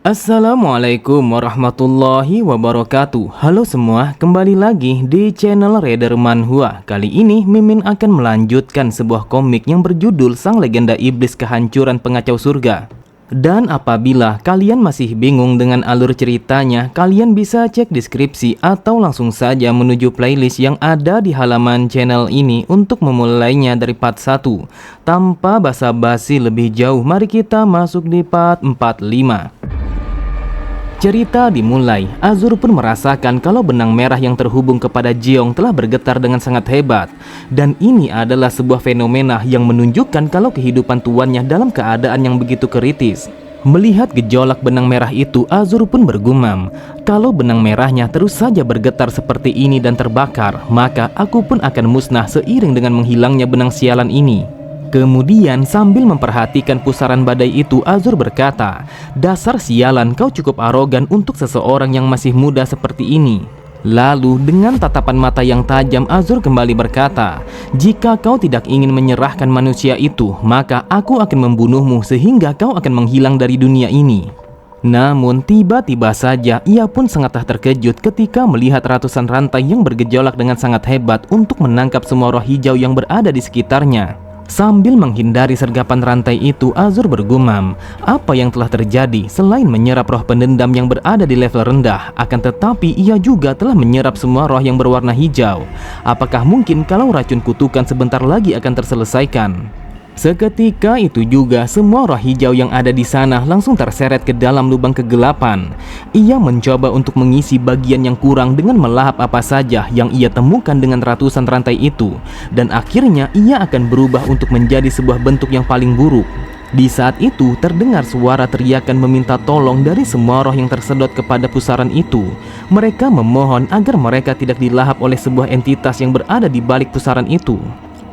Assalamualaikum warahmatullahi wabarakatuh. Halo semua, kembali lagi di channel Raider Manhwa. Kali ini Mimin akan melanjutkan sebuah komik yang berjudul Sang Legenda Iblis Kehancuran Pengacau Surga. Dan apabila kalian masih bingung dengan alur ceritanya, kalian bisa cek deskripsi atau langsung saja menuju playlist yang ada di halaman channel ini untuk memulainya dari part 1. Tanpa basa-basi lebih jauh, mari kita masuk di part 45. Cerita dimulai, Azur pun merasakan kalau benang merah yang terhubung kepada Jeong telah bergetar dengan sangat hebat. Dan ini adalah sebuah fenomena yang menunjukkan kalau kehidupan tuannya dalam keadaan yang begitu kritis. Melihat gejolak benang merah itu, Azur pun bergumam, kalau benang merahnya terus saja bergetar seperti ini dan terbakar, maka aku pun akan musnah seiring dengan menghilangnya benang sialan ini. Kemudian sambil memperhatikan pusaran badai itu, Azur berkata, "Dasar sialan, kau cukup arogan untuk seseorang yang masih muda seperti ini." Lalu dengan tatapan mata yang tajam, Azur kembali berkata, "Jika kau tidak ingin menyerahkan manusia itu, maka aku akan membunuhmu sehingga kau akan menghilang dari dunia ini." Namun tiba-tiba saja ia pun sangatlah terkejut ketika melihat ratusan rantai yang bergejolak dengan sangat hebat untuk menangkap semua roh hijau yang berada di sekitarnya. Sambil menghindari sergapan rantai itu, Azur bergumam, apa yang telah terjadi selain menyerap roh pendendam yang berada di level rendah, akan tetapi ia juga telah menyerap semua roh yang berwarna hijau. Apakah mungkin kalau racun kutukan sebentar lagi akan terselesaikan? Seketika itu juga semua roh hijau yang ada di sana langsung terseret ke dalam lubang kegelapan. Ia mencoba untuk mengisi bagian yang kurang dengan melahap apa saja yang ia temukan dengan ratusan rantai itu, dan akhirnya ia akan berubah untuk menjadi sebuah bentuk yang paling buruk. Di saat itu terdengar suara teriakan meminta tolong dari semua roh yang tersedot kepada pusaran itu. Mereka memohon agar mereka tidak dilahap oleh sebuah entitas yang berada di balik pusaran itu.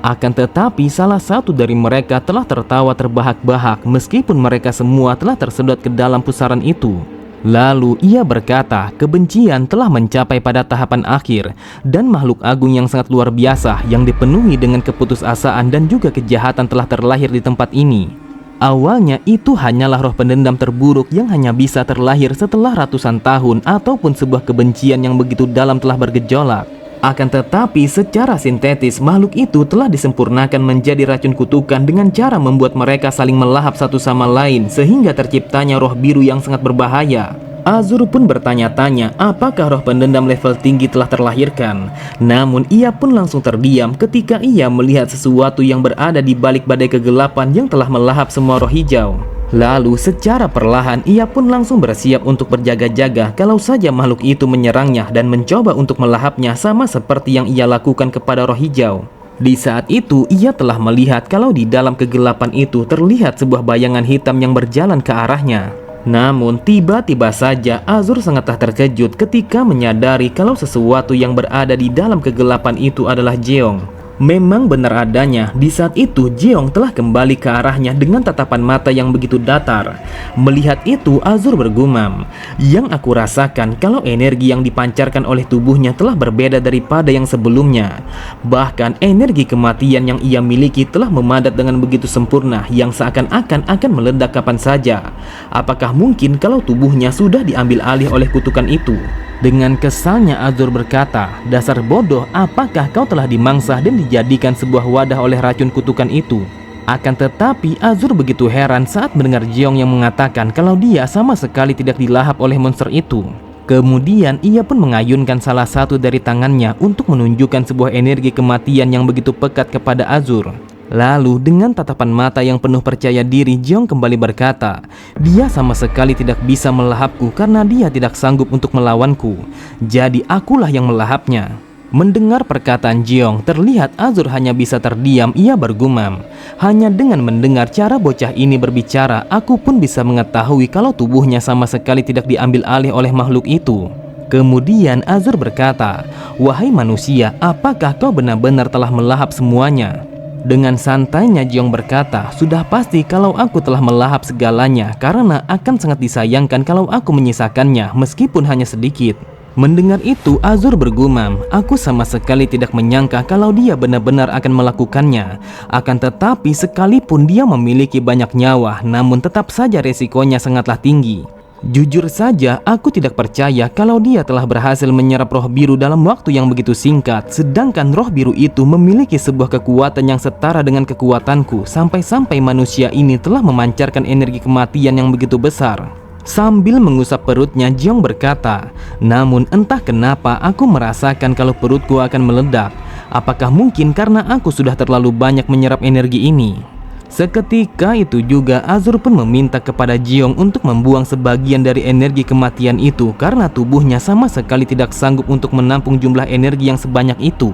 Akan tetapi salah satu dari mereka telah tertawa terbahak-bahak meskipun mereka semua telah tersedot ke dalam pusaran itu. Lalu ia berkata, kebencian telah mencapai pada tahapan akhir, dan makhluk agung yang sangat luar biasa yang dipenuhi dengan keputusasaan dan juga kejahatan telah terlahir di tempat ini. Awalnya itu hanyalah roh pendendam terburuk yang hanya bisa terlahir setelah ratusan tahun ataupun sebuah kebencian yang begitu dalam telah bergejolak. Akan tetapi secara sintetis makhluk itu telah disempurnakan menjadi racun kutukan dengan cara membuat mereka saling melahap satu sama lain sehingga terciptanya roh biru yang sangat berbahaya. Azur pun bertanya-tanya apakah roh pendendam level tinggi telah terlahirkan. Namun ia pun langsung terdiam ketika ia melihat sesuatu yang berada di balik badai kegelapan yang telah melahap semua roh hijau. Lalu secara perlahan ia pun langsung bersiap untuk berjaga-jaga kalau saja makhluk itu menyerangnya dan mencoba untuk melahapnya sama seperti yang ia lakukan kepada roh hijau. Di saat itu ia telah melihat kalau di dalam kegelapan itu terlihat sebuah bayangan hitam yang berjalan ke arahnya. Namun tiba-tiba saja Azur sangatlah terkejut ketika menyadari kalau sesuatu yang berada di dalam kegelapan itu adalah Jeong. Memang benar adanya, di saat itu Jeong telah kembali ke arahnya dengan tatapan mata yang begitu datar. Melihat itu Azur bergumam, yang aku rasakan kalau energi yang dipancarkan oleh tubuhnya telah berbeda daripada yang sebelumnya. Bahkan energi kematian yang ia miliki telah memadat dengan begitu sempurna yang seakan-akan akan meledak kapan saja. Apakah mungkin kalau tubuhnya sudah diambil alih oleh kutukan itu? Dengan kesalnya Azur berkata, dasar bodoh, apakah kau telah dimangsah dan dijadikan sebuah wadah oleh racun kutukan itu? Akan tetapi Azur begitu heran saat mendengar Jeong yang mengatakan kalau dia sama sekali tidak dilahap oleh monster itu. Kemudian ia pun mengayunkan salah satu dari tangannya untuk menunjukkan sebuah energi kematian yang begitu pekat kepada Azur. Lalu dengan tatapan mata yang penuh percaya diri, Jeong kembali berkata, dia sama sekali tidak bisa melahapku karena dia tidak sanggup untuk melawanku. Jadi akulah yang melahapnya. Mendengar perkataan Jeong, terlihat Azur hanya bisa terdiam. Ia bergumam, hanya dengan mendengar cara bocah ini berbicara, aku pun bisa mengetahui kalau tubuhnya sama sekali tidak diambil alih oleh makhluk itu. Kemudian Azur berkata, wahai manusia, apakah kau benar-benar telah melahap semuanya? Dengan santainya Jeong berkata, sudah pasti kalau aku telah melahap segalanya karena akan sangat disayangkan kalau aku menyisakannya meskipun hanya sedikit. Mendengar itu Azur bergumam, aku sama sekali tidak menyangka kalau dia benar-benar akan melakukannya. Akan tetapi sekalipun dia memiliki banyak nyawa, namun tetap saja resikonya sangatlah tinggi. Jujur saja, aku tidak percaya kalau dia telah berhasil menyerap roh biru dalam waktu yang begitu singkat. Sedangkan roh biru itu memiliki sebuah kekuatan yang setara dengan kekuatanku. Sampai-sampai manusia ini telah memancarkan energi kematian yang begitu besar. Sambil mengusap perutnya, Jiong berkata, namun entah kenapa aku merasakan kalau perutku akan meledak. Apakah mungkin karena aku sudah terlalu banyak menyerap energi ini? Seketika itu juga Azur pun meminta kepada Jiong untuk membuang sebagian dari energi kematian itu karena tubuhnya sama sekali tidak sanggup untuk menampung jumlah energi yang sebanyak itu.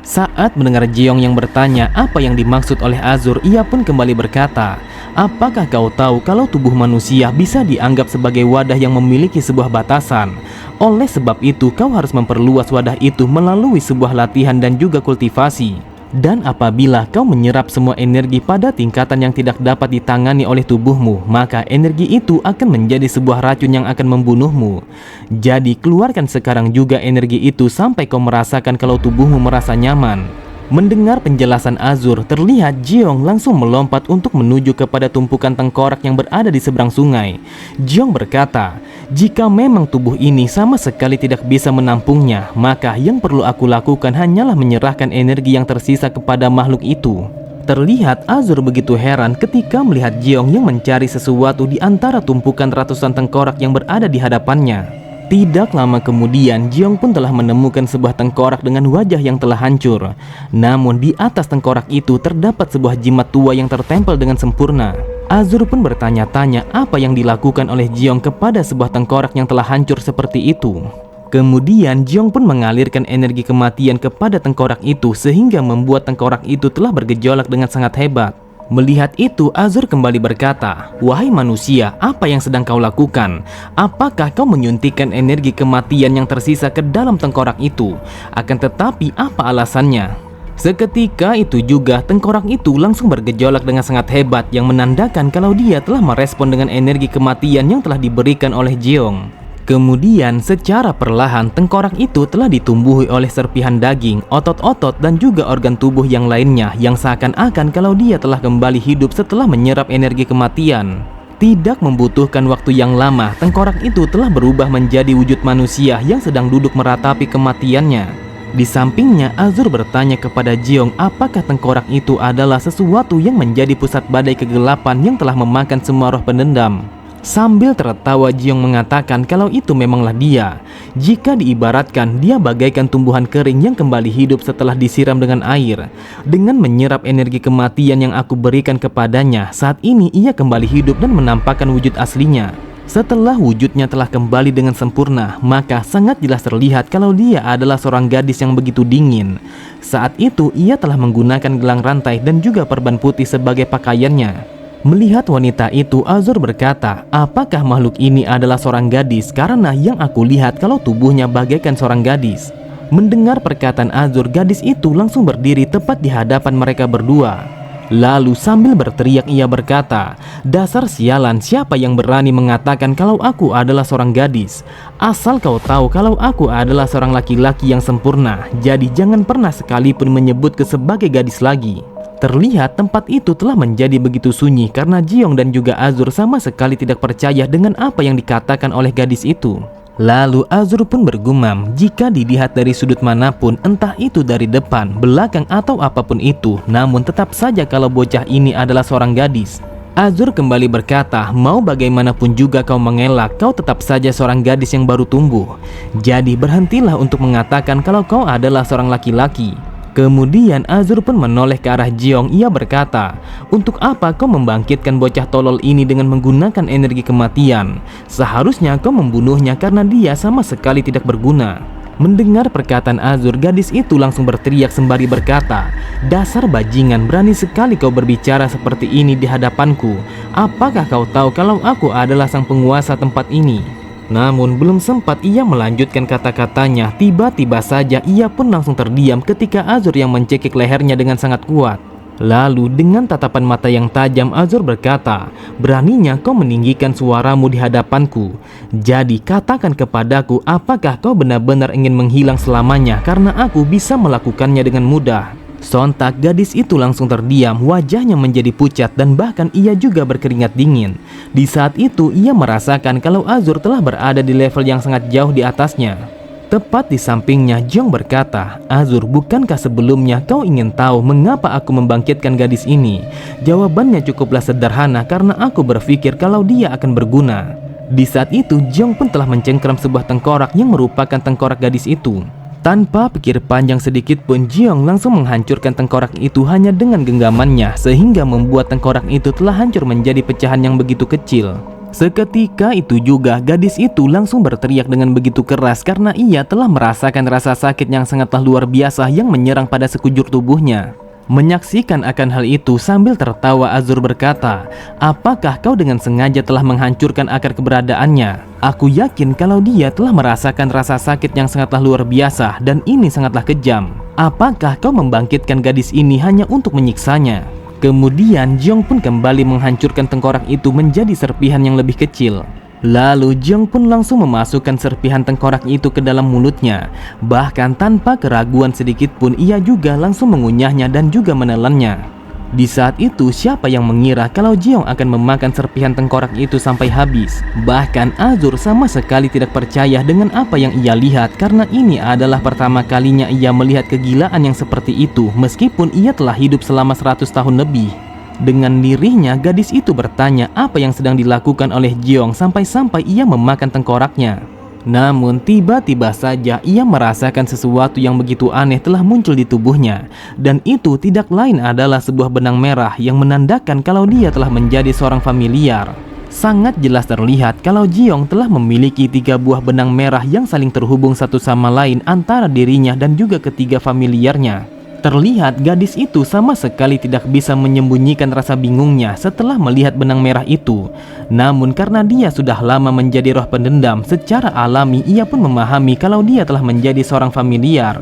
Saat mendengar Jiong yang bertanya apa yang dimaksud oleh Azur, ia pun kembali berkata, apakah kau tahu kalau tubuh manusia bisa dianggap sebagai wadah yang memiliki sebuah batasan? Oleh sebab itu kau harus memperluas wadah itu melalui sebuah latihan dan juga kultivasi. Dan apabila kau menyerap semua energi pada tingkatan yang tidak dapat ditangani oleh tubuhmu, maka energi itu akan menjadi sebuah racun yang akan membunuhmu. Jadi keluarkan sekarang juga energi itu sampai kau merasakan kalau tubuhmu merasa nyaman. Mendengar penjelasan Azur, terlihat Jiong langsung melompat untuk menuju kepada tumpukan tengkorak yang berada di seberang sungai. Jiong berkata, jika memang tubuh ini sama sekali tidak bisa menampungnya, maka yang perlu aku lakukan hanyalah menyerahkan energi yang tersisa kepada makhluk itu. Terlihat Azur begitu heran ketika melihat Jiong yang mencari sesuatu di antara tumpukan ratusan tengkorak yang berada di hadapannya. Tidak lama kemudian, Jiong pun telah menemukan sebuah tengkorak dengan wajah yang telah hancur. Namun di atas tengkorak itu terdapat sebuah jimat tua yang tertempel dengan sempurna. Azur pun bertanya-tanya apa yang dilakukan oleh Jiong kepada sebuah tengkorak yang telah hancur seperti itu. Kemudian Jiong pun mengalirkan energi kematian kepada tengkorak itu sehingga membuat tengkorak itu telah bergejolak dengan sangat hebat. Melihat itu, Azur kembali berkata, wahai manusia, apa yang sedang kau lakukan? Apakah kau menyuntikkan energi kematian yang tersisa ke dalam tengkorak itu? Akan tetapi apa alasannya? Seketika itu juga tengkorak itu langsung bergejolak dengan sangat hebat yang menandakan kalau dia telah merespon dengan energi kematian yang telah diberikan oleh Jiong. Kemudian secara perlahan tengkorak itu telah ditumbuhi oleh serpihan daging, otot-otot dan juga organ tubuh yang lainnya yang seakan-akan kalau dia telah kembali hidup setelah menyerap energi kematian. Tidak membutuhkan waktu yang lama, tengkorak itu telah berubah menjadi wujud manusia yang sedang duduk meratapi kematiannya. Di sampingnya, Azur bertanya kepada Jiong apakah tengkorak itu adalah sesuatu yang menjadi pusat badai kegelapan yang telah memakan semua roh pendendam. Sambil tertawa, Jiong mengatakan kalau itu memanglah dia. Jika diibaratkan, dia bagaikan tumbuhan kering yang kembali hidup setelah disiram dengan air. Dengan menyerap energi kematian yang aku berikan kepadanya, saat ini ia kembali hidup dan menampakkan wujud aslinya. Setelah wujudnya telah kembali dengan sempurna, maka sangat jelas terlihat kalau dia adalah seorang gadis yang begitu dingin. Saat itu ia telah menggunakan gelang rantai dan juga perban putih sebagai pakaiannya. Melihat wanita itu, Azur berkata, apakah makhluk ini adalah seorang gadis? Karena yang aku lihat kalau tubuhnya bagaikan seorang gadis. Mendengar perkataan Azur, gadis itu langsung berdiri tepat di hadapan mereka berdua. Lalu sambil berteriak ia berkata, dasar sialan, siapa yang berani mengatakan kalau aku adalah seorang gadis? Asal kau tahu kalau aku adalah seorang laki-laki yang sempurna, jadi jangan pernah sekalipun menyebutku sebagai gadis lagi. Terlihat tempat itu telah menjadi begitu sunyi karena Jiong dan juga Azur sama sekali tidak percaya dengan apa yang dikatakan oleh gadis itu. Lalu Azur pun bergumam, jika dilihat dari sudut manapun, entah itu dari depan, belakang atau apapun itu, namun tetap saja kalau bocah ini adalah seorang gadis. Azur kembali berkata, mau bagaimanapun juga kau mengelak, kau tetap saja seorang gadis yang baru tumbuh. Jadi berhentilah untuk mengatakan kalau kau adalah seorang laki-laki. Kemudian Azur pun menoleh ke arah Jiong. Ia berkata, untuk apa kau membangkitkan bocah tolol ini dengan menggunakan energi kematian? Seharusnya kau membunuhnya karena dia sama sekali tidak berguna. Mendengar perkataan Azur, gadis itu langsung berteriak sembari berkata, dasar bajingan, berani sekali kau berbicara seperti ini di hadapanku. Apakah kau tahu kalau aku adalah sang penguasa tempat ini? Namun belum sempat ia melanjutkan kata-katanya, tiba-tiba saja ia pun langsung terdiam ketika Azur yang mencekik lehernya dengan sangat kuat. Lalu dengan tatapan mata yang tajam Azur berkata, beraninya kau meninggikan suaramu di hadapanku. Jadi katakan kepadaku, apakah kau benar-benar ingin menghilang selamanya karena aku bisa melakukannya dengan mudah? Sontak gadis itu langsung terdiam, wajahnya menjadi pucat dan bahkan ia juga berkeringat dingin. Di saat itu ia merasakan kalau Azur telah berada di level yang sangat jauh di atasnya. Tepat di sampingnya, Jiong berkata, "Azur, bukankah sebelumnya kau ingin tahu mengapa aku membangkitkan gadis ini?" Jawabannya cukuplah sederhana, karena aku berpikir kalau dia akan berguna. Di saat itu Jiong pun telah mencengkram sebuah tengkorak yang merupakan tengkorak gadis itu. Tanpa pikir panjang sedikit pun, Jiong langsung menghancurkan tengkorak itu hanya dengan genggamannya, sehingga membuat tengkorak itu telah hancur menjadi pecahan yang begitu kecil. Seketika itu juga gadis itu langsung berteriak dengan begitu keras karena ia telah merasakan rasa sakit yang sangatlah luar biasa yang menyerang pada sekujur tubuhnya. Menyaksikan akan hal itu sambil tertawa, Azur berkata, "Apakah kau dengan sengaja telah menghancurkan akar keberadaannya? Aku yakin kalau dia telah merasakan rasa sakit yang sangatlah luar biasa dan ini sangatlah kejam. Apakah kau membangkitkan gadis ini hanya untuk menyiksanya?" Kemudian Jiong pun kembali menghancurkan tengkorak itu menjadi serpihan yang lebih kecil. Lalu Jiong pun langsung memasukkan serpihan tengkorak itu ke dalam mulutnya. Bahkan tanpa keraguan sedikit pun ia juga langsung mengunyahnya dan juga menelannya. Di saat itu siapa yang mengira kalau Jiong akan memakan serpihan tengkorak itu sampai habis. Bahkan Azur sama sekali tidak percaya dengan apa yang ia lihat, karena ini adalah pertama kalinya ia melihat kegilaan yang seperti itu meskipun ia telah hidup selama 100 tahun lebih. Dengan lirihnya gadis itu bertanya apa yang sedang dilakukan oleh Jiong sampai-sampai ia memakan tengkoraknya. Namun tiba-tiba saja ia merasakan sesuatu yang begitu aneh telah muncul di tubuhnya. Dan itu tidak lain adalah sebuah benang merah yang menandakan kalau dia telah menjadi seorang familiar. Sangat jelas terlihat kalau Jiong telah memiliki 3 buah benang merah yang saling terhubung satu sama lain antara dirinya dan juga ketiga familiarnya. Terlihat gadis itu sama sekali tidak bisa menyembunyikan rasa bingungnya setelah melihat benang merah itu. Namun karena dia sudah lama menjadi roh pendendam, secara alami ia pun memahami kalau dia telah menjadi seorang familiar.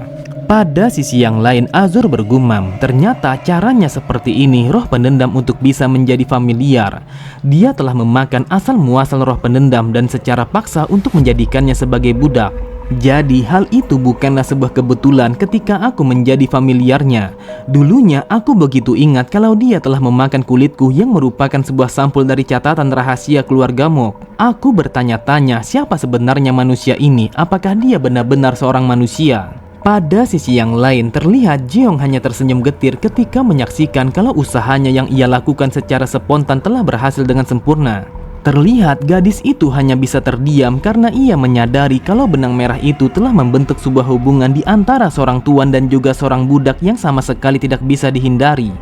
Pada sisi yang lain Azur bergumam, ternyata caranya seperti ini roh pendendam untuk bisa menjadi familiar. Dia telah memakan asal muasal roh pendendam dan secara paksa untuk menjadikannya sebagai budak. Jadi hal itu bukanlah sebuah kebetulan ketika aku menjadi familiarnya. Dulunya aku begitu ingat kalau dia telah memakan kulitku yang merupakan sebuah sampul dari catatan rahasia keluarga Mok. Aku bertanya-tanya siapa sebenarnya manusia ini, apakah dia benar-benar seorang manusia. Pada sisi yang lain terlihat Jiong hanya tersenyum getir ketika menyaksikan kalau usahanya yang ia lakukan secara spontan telah berhasil dengan sempurna. Terlihat gadis itu hanya bisa terdiam karena ia menyadari kalau benang merah itu telah membentuk sebuah hubungan di antara seorang tuan dan juga seorang budak yang sama sekali tidak bisa dihindari.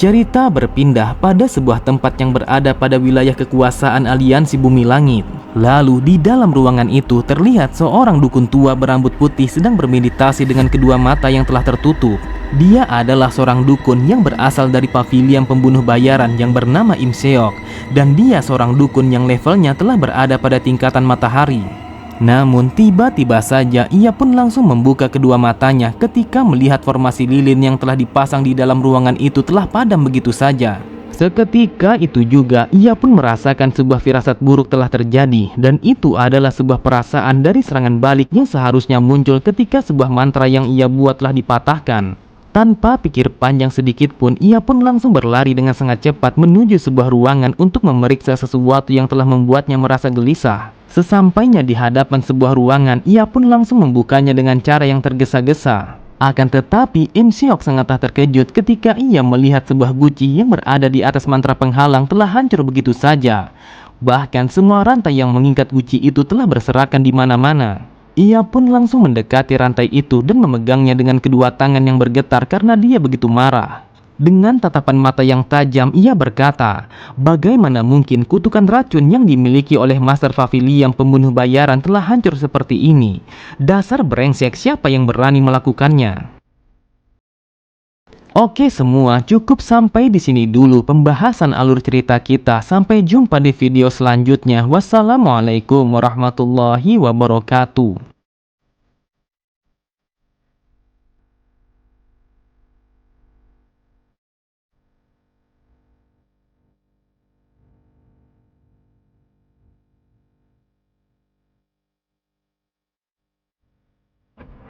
Cerita berpindah pada sebuah tempat yang berada pada wilayah kekuasaan aliansi Bumi Langit. Lalu di dalam ruangan itu terlihat seorang dukun tua berambut putih sedang bermeditasi dengan kedua mata yang telah tertutup. Dia adalah seorang dukun yang berasal dari pavilion pembunuh bayaran yang bernama Im Seok. Dan dia seorang dukun yang levelnya telah berada pada tingkatan matahari. Namun tiba-tiba saja ia pun langsung membuka kedua matanya ketika melihat formasi lilin yang telah dipasang di dalam ruangan itu telah padam begitu saja. Seketika itu juga ia pun merasakan sebuah firasat buruk telah terjadi, dan itu adalah sebuah perasaan dari serangan balik yang seharusnya muncul ketika sebuah mantra yang ia buat telah dipatahkan. Tanpa pikir panjang sedikit pun ia pun langsung berlari dengan sangat cepat menuju sebuah ruangan untuk memeriksa sesuatu yang telah membuatnya merasa gelisah. Sesampainya di hadapan sebuah ruangan, ia pun langsung membukanya dengan cara yang tergesa-gesa. Akan tetapi, Im Seok sangatlah terkejut ketika ia melihat sebuah guci yang berada di atas mantra penghalang telah hancur begitu saja. Bahkan semua rantai yang mengikat guci itu telah berserakan di mana-mana. Ia pun langsung mendekati rantai itu dan memegangnya dengan kedua tangan yang bergetar karena dia begitu marah. Dengan tatapan mata yang tajam, ia berkata, bagaimana mungkin kutukan racun yang dimiliki oleh Master Pavilion pembunuh bayaran telah hancur seperti ini? Dasar brengsek, siapa yang berani melakukannya? Oke semua, cukup sampai di sini dulu pembahasan alur cerita kita. Sampai jumpa di video selanjutnya. Wassalamualaikum warahmatullahi wabarakatuh.